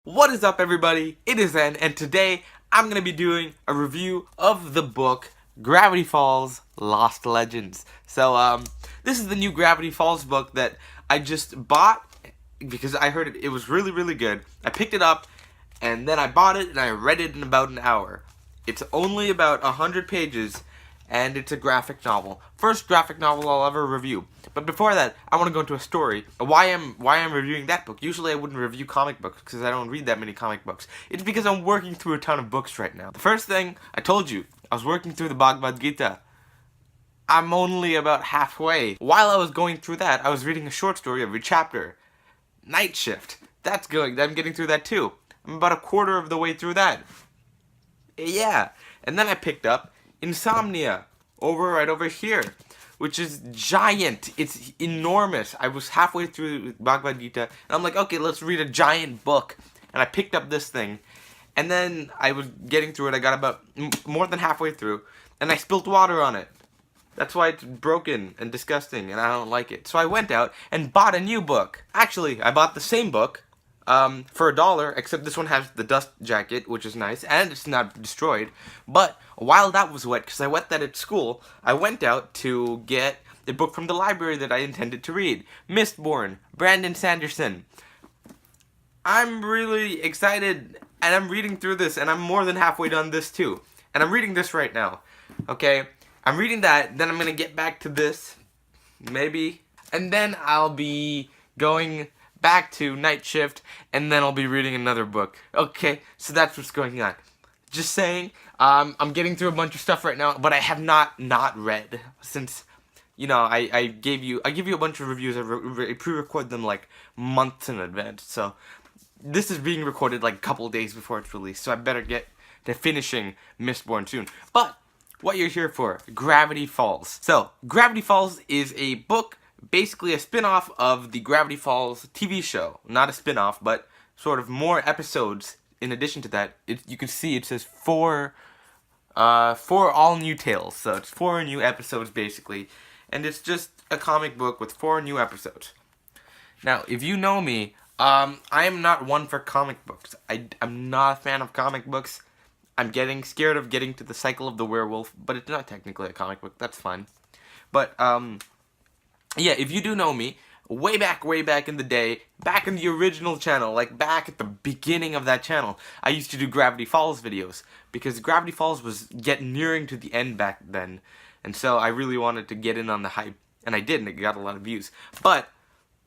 What is up, everybody? It is N, and today I'm going to be doing a review of the book Gravity Falls Lost Legends. So, this is the new Gravity Falls book that I just bought because I heard it was really, really good. I picked it up, and then I bought it, and I read it in about an hour. It's only about 100 pages, and it's a graphic novel. First graphic novel I'll ever review. But before that, I want to go into a story. Why I'm reviewing that book. Usually I wouldn't review comic books because I don't read that many comic books. It's because I'm working through a ton of books right now. The first thing, I told you, I was working through the Bhagavad Gita. I'm only about halfway. While I was going through that, I was reading a short story every chapter. Night Shift. That's good. I'm getting through that too. I'm about a quarter of the way through that. Yeah. And then I picked up Insomnia, right over here, which is giant. It's enormous. I was halfway through Bhagavad Gita, and I'm like, okay, let's read a giant book. And I picked up this thing, and then I was getting through it. I got about more than halfway through, and I spilled water on it. That's why it's broken and disgusting, and I don't like it. So I went out and bought a new book. Actually, I bought the same book, for $1, except this one has the dust jacket, which is nice, and it's not destroyed. But while that was wet, because I wet that at school, I went out to get a book from the library that I intended to read. Mistborn, Brandon Sanderson. I'm really excited, and I'm reading through this, and I'm more than halfway done this too. And I'm reading this right now, okay? I'm reading that, then I'm going to get back to this, maybe, and then I'll be going back to Night Shift, and then I'll be reading another book. Okay, so that's what's going on. Just saying, I'm getting through a bunch of stuff right now, but I have not read since, you know, I give you a bunch of reviews. I pre-record them like months in advance. So this is being recorded like a couple of days before it's released. So I better get to finishing Mistborn soon. But what you're here for, Gravity Falls. So Gravity Falls is a book, basically a spin-off of the Gravity Falls TV show. Not a spin-off, but sort of more episodes in addition to that. You can see it says four all new tales. So it's 4 new episodes basically. And it's just a comic book with 4 new episodes. Now, if you know me, I am not one for comic books. I'm not a fan of comic books. I'm getting scared of getting to the cycle of the werewolf, but it's not technically a comic book. That's fine. But, yeah, if you do know me, way back in the day, back in the original channel, like back at the beginning of that channel, I used to do Gravity Falls videos, because Gravity Falls was nearing to the end back then, and so I really wanted to get in on the hype, and I did, and it got a lot of views. But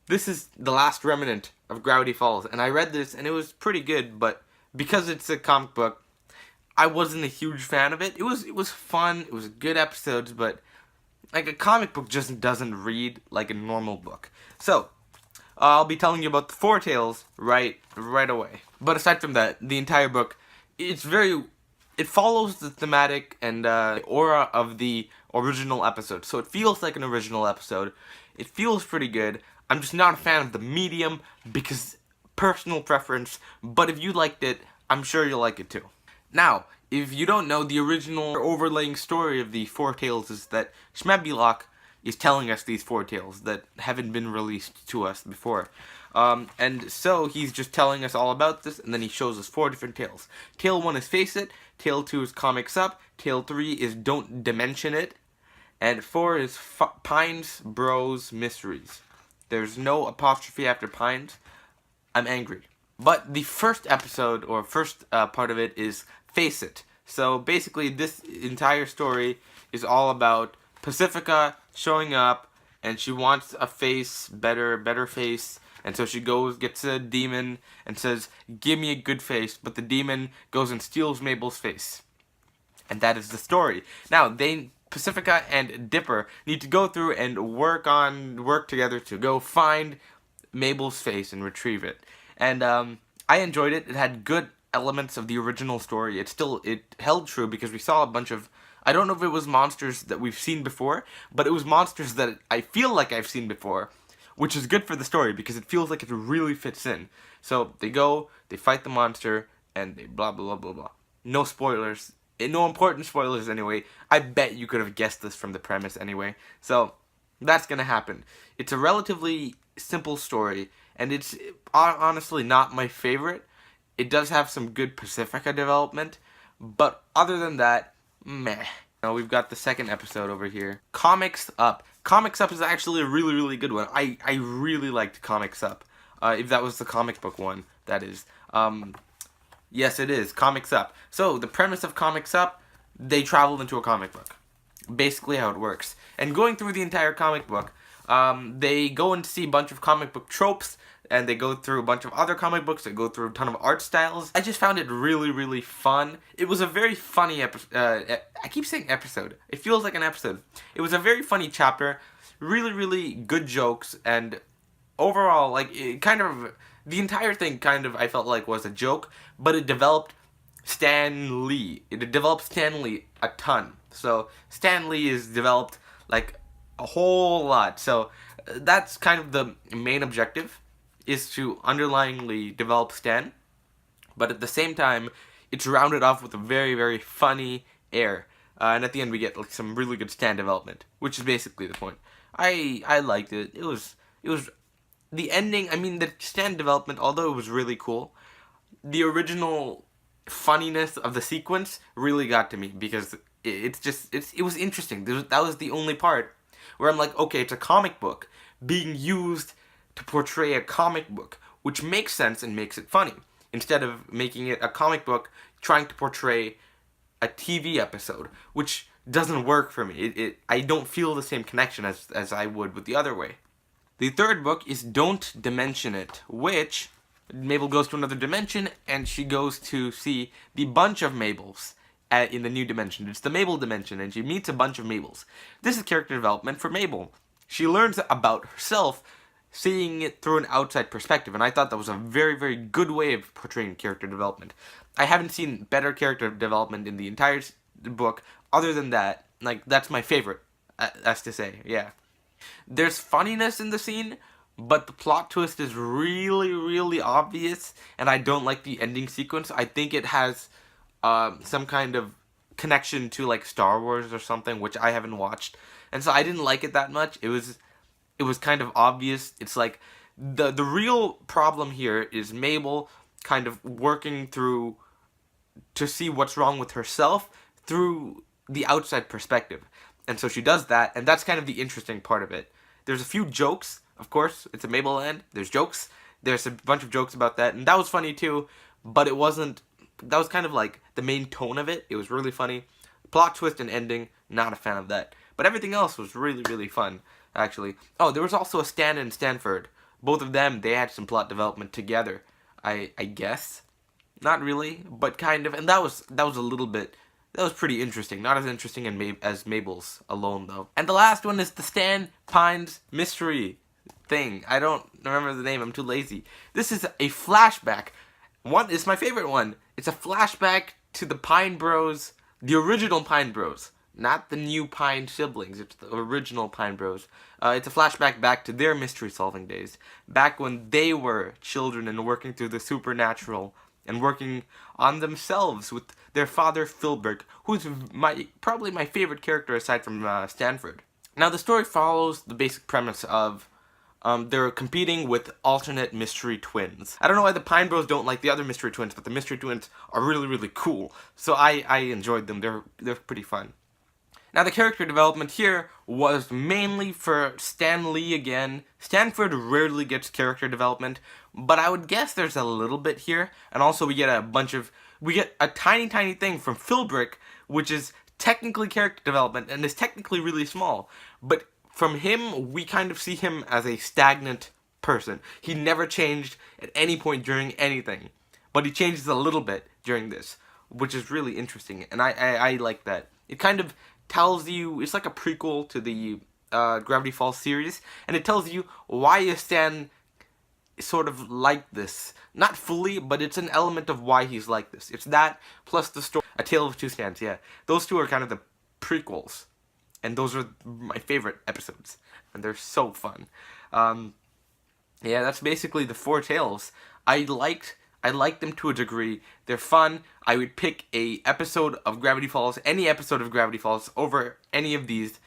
this is the last remnant of Gravity Falls, and I read this, and it was pretty good, but because it's a comic book, I wasn't a huge fan of it. It was fun, it was good episodes, but like, a comic book just doesn't read like a normal book. So, I'll be telling you about the 4 tales right away. But aside from that, the entire book, it follows the thematic and aura of the original episode. So it feels like an original episode. It feels pretty good. I'm just not a fan of the medium because personal preference. But if you liked it, I'm sure you'll like it too. Now, if you don't know, the original overlaying story of the 4 tales is that Shmebilok is telling us these 4 tales that haven't been released to us before. And so he's just telling us all about this, and then he shows us 4 different tales. Tale 1 is Face It, Tale 2 is Comics Up, Tale 3 is Don't Dimension It, and 4 is Pines Bros Mysteries. There's no apostrophe after Pines. I'm angry. But the first episode, or first part of it, is Face It. So basically this entire story is all about Pacifica showing up, and she wants a face, better face, and so she gets a demon, and says, give me a good face, but the demon goes and steals Mabel's face. And that is the story. Now, Pacifica and Dipper need to go through and work together to go find Mabel's face and retrieve it. And I enjoyed it. It had good elements of the original story. It held true because we saw a bunch of, I don't know if it was monsters that we've seen before, but it was monsters that I feel like I've seen before, which is good for the story because it feels like it really fits in. So they go, they fight the monster, and they blah blah blah blah. No spoilers. No important spoilers anyway. I bet you could have guessed this from the premise anyway. So that's gonna happen. It's a relatively simple story, and it's honestly not my favorite. It does have some good Pacifica development, but other than that, meh. Now we've got the second episode over here. Comics Up. Comics Up is actually a really, really good one. I really liked Comics Up. If that was the comic book one, that is. Yes, it is. Comics Up. So, the premise of Comics Up, they travel into a comic book. Basically how it works. And going through the entire comic book, they go and see a bunch of comic book tropes, and they go through a bunch of other comic books, they go through a ton of art styles. I just found it really, really fun. It was a very funny episode. I keep saying episode. It feels like an episode. It was a very funny chapter. Really, really good jokes, and overall, like, it kind of, the entire thing kind of, I felt like, was a joke, but it developed Stan Lee. It developed Stan Lee a ton. So, Stan Lee is developed, like, a whole lot. So, that's kind of the main objective, is to underlyingly develop Stan, but at the same time, it's rounded off with a very, very funny air. And at the end, we get, like, some really good Stan development, which is basically the point. I liked it. It was the ending. I mean, the Stan development, although it was really cool, the original funniness of the sequence really got to me, because it was interesting. That was the only part where I'm like, okay, it's a comic book being used to portray a comic book, which makes sense and makes it funny, instead of making it a comic book trying to portray a TV episode, which doesn't work for me. I don't feel the same connection as I would with the other way. The third book is Don't Dimension It, which Mabel goes to another dimension, and she goes to see the bunch of Mabels in the new dimension. It's the Mabel dimension, and she meets a bunch of Mabels. This is character development for Mabel. She learns about herself, seeing it through an outside perspective, and I thought that was a very, very good way of portraying character development. I haven't seen better character development in the entire book, other than that. Like, that's my favorite, as to say, yeah. There's funniness in the scene, but the plot twist is really, really obvious, and I don't like the ending sequence. I think it has some kind of connection to, like, Star Wars or something, which I haven't watched, and so I didn't like it that much. It was kind of obvious. It's like, the real problem here is Mabel kind of working through to see what's wrong with herself through the outside perspective. And so she does that, and that's kind of the interesting part of it. There's a few jokes, of course. It's a Mabel land. There's jokes. There's a bunch of jokes about that, and that was funny too, but it wasn't, that was kind of like the main tone of it. It was really funny. Plot twist and ending, not a fan of that. But everything else was really, really fun, actually. Oh, there was also a Stan and Stanford. Both of them, they had some plot development together, I guess. Not really, but kind of, and that was a little bit, that was pretty interesting. Not as interesting as Mabel's alone, though. And the last one is the Stan Pines mystery thing. I don't remember the name. I'm too lazy. This is a flashback. It's my favorite one. It's a flashback to the Pine Bros, the original Pine Bros, not the new Pine siblings. It's the original Pine Bros. It's a flashback back to their mystery-solving days, back when they were children and working through the supernatural and working on themselves with their father, Philbrick, who's probably my favorite character aside from Stanford. Now, the story follows the basic premise of they're competing with alternate mystery twins. I don't know why the Pine Bros don't like the other mystery twins, but the mystery twins are really, really cool. So I enjoyed them. They're pretty fun. Now, the character development here was mainly for Stan Lee again. Stanford rarely gets character development, but I would guess there's a little bit here. And also we get a tiny, tiny thing from Philbrick, which is technically character development, and is technically really small. But from him, we kind of see him as a stagnant person. He never changed at any point during anything, but he changes a little bit during this, which is really interesting, and I like that. It kind of tells you, it's like a prequel to the Gravity Falls series, and it tells you why is Stan sort of like this. Not fully, but it's an element of why he's like this. It's that, plus the story, A Tale of Two Stans, yeah. Those two are kind of the prequels, and those are my favorite episodes, and they're so fun. Yeah, that's basically the four tales. I liked them to a degree. They're fun. I would pick a episode of Gravity Falls, any episode of Gravity Falls, over any of these,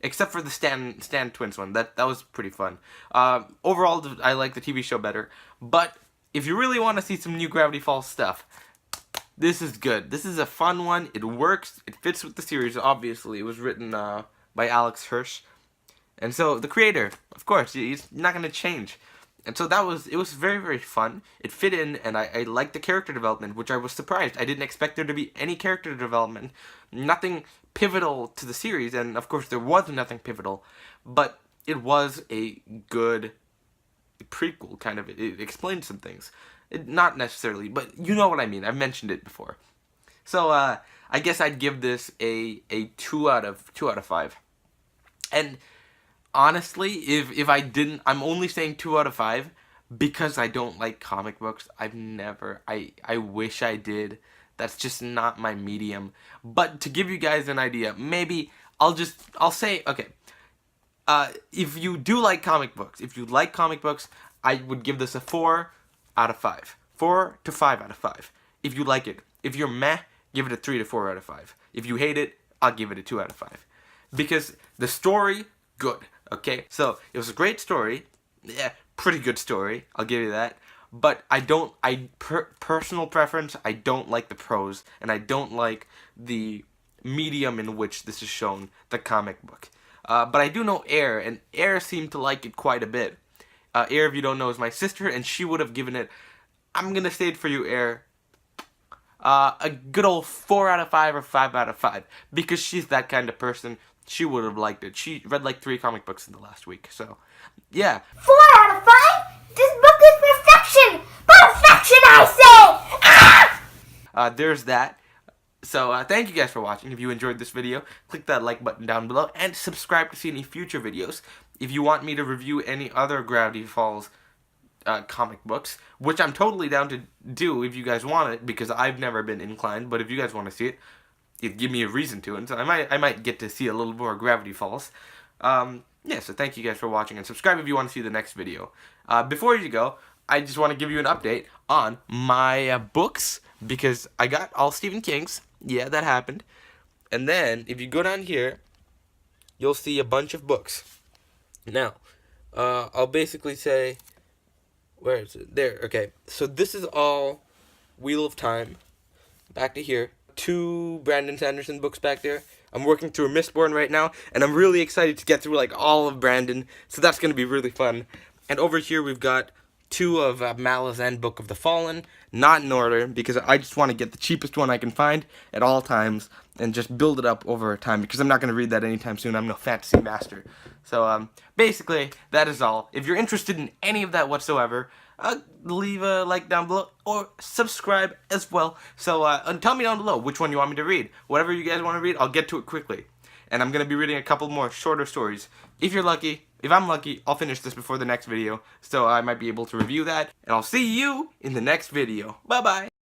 except for the Stan Twins one. That was pretty fun. Overall, I like the TV show better, but if you really want to see some new Gravity Falls stuff, this is good. This is a fun one. It works. It fits with the series, obviously. It was written by Hirsch. And so, the creator, of course, he's not going to change. And so it was very, very fun. It fit in, and I liked the character development, which I was surprised. I didn't expect there to be any character development. Nothing pivotal to the series, and of course there was nothing pivotal. But it was a good prequel, kind of. It explained some things. Not necessarily, but you know what I mean. I've mentioned it before. So, I guess I'd give this a 2 out of 5. And honestly, if I didn't, I'm only saying 2 out of 5 because I don't like comic books. I wish I did. That's just not my medium. But to give you guys an idea, maybe I'll say, okay, if you do like comic books, I would give this a 4 out of 5. 4 to 5 out of 5. If you like it. If you're meh, give it a 3 to 4 out of 5. If you hate it, I'll give it a 2 out of 5. Because the story, good. Okay, so it was a great story. Yeah, pretty good story. I'll give you that. But personal preference, I don't like the prose, and I don't like the medium in which this is shown, the comic book. But I do know Air, and Air seemed to like it quite a bit. Air, if you don't know, is my sister, and she would have given it, I'm going to say it for you, Air, a good old 4 out of 5 or 5 out of 5. Because she's that kind of person. She would have liked it. She read like 3 comic books in the last week, so, yeah. 4 out of 5? This book is perfection! Perfection, I say! Ah! There's that. So, thank you guys for watching. If you enjoyed this video, click that like button down below, and subscribe to see any future videos. If you want me to review any other Gravity Falls comic books, which I'm totally down to do if you guys want it, because I've never been inclined, but if you guys want to see it, it'd give me a reason to, and so I might get to see a little more Gravity Falls. Yeah, so thank you guys for watching, and subscribe if you want to see the next video. Before you go, I just want to give you an update on my books, because I got all Stephen King's. Yeah, that happened. And then, if you go down here, you'll see a bunch of books. Now, I'll basically say, where is it? There, okay. So this is all Wheel of Time. Back to here. 2 Brandon Sanderson books back there. I'm working through Mistborn right now, and I'm really excited to get through like all of Brandon, so that's going to be really fun. And over here we've got 2 of Malazan Book of the Fallen, not in order, because I just want to get the cheapest one I can find at all times, and just build it up over time, because I'm not going to read that anytime soon. I'm no fantasy master. So, basically, that is all. If you're interested in any of that whatsoever, leave a like down below, or subscribe as well. So, and tell me down below which one you want me to read. Whatever you guys want to read, I'll get to it quickly. And I'm going to be reading a couple more shorter stories. If I'm lucky, I'll finish this before the next video, so I might be able to review that. And I'll see you in the next video. Bye-bye!